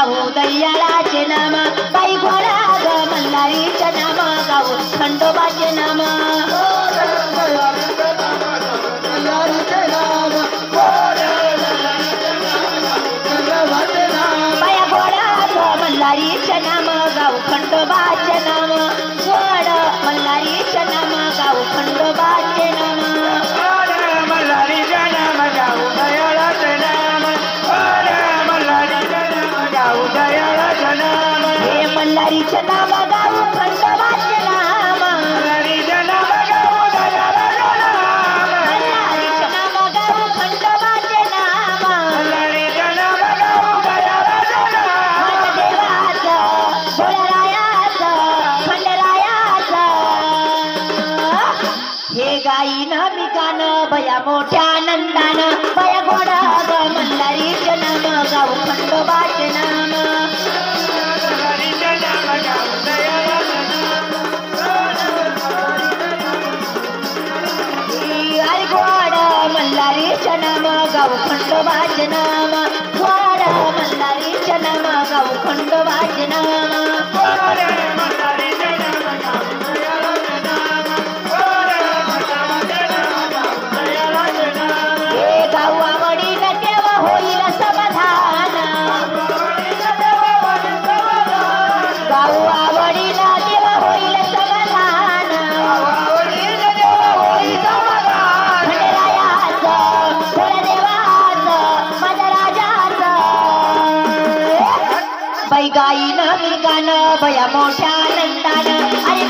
गाऊ दयाळाचे नाम बाई घोडा ग मल्हारीचे नाम गाऊ खंडोबाचे नाम बाया घोडा ग मल्हारीचे नाम गाऊ खंडोबाचे नाम घोड मल्हारीचे नाम गाऊ खंडोबाचे नाम मल्हारीचे नाम गाऊ दयाळाचे नाम मल्हारीचे नाम गाऊ दयाळाचे नाम हे मल्हारीचे नाम गाऊ खंडोबाचे नाम मल्हारीचे नाम गाऊ दयाळाचे नाम मल्हारीचे नाम गाऊ खंडोबाचे नाम मल्हारीचे नाम गाऊ दयाळाचे नाम माझ्या देवाचं भोळरायाचं खंडरायाचं हे गाईनं मी गाणं बया मोठ्या आनंदानं बया घोडा ग मल्हारीचे नाम गाऊ खंडोबाचे नाम मल्हारीचे नाम गाऊ दयाळाचे अरे घोड मल्हारीचे नाम गाऊ खंडोबाचे नाम घोड मल्हारीचे नाम गाऊ खंडोबाचे नाम मल्हारीचे नाम गाऊ दयाळाचे नाम मल्हारीचे नाम गाऊ दयाळाचे नाम हे गाऊ आवडीन तेव्हा होईल समाधान गाऊ आवडीन तेव्हा होईल समाधान खंडेरायाचं भोळदेवाचं माझ्या राजाचं बाई गाईनं मी गाणं बया मोठ्या आनंदानं अरे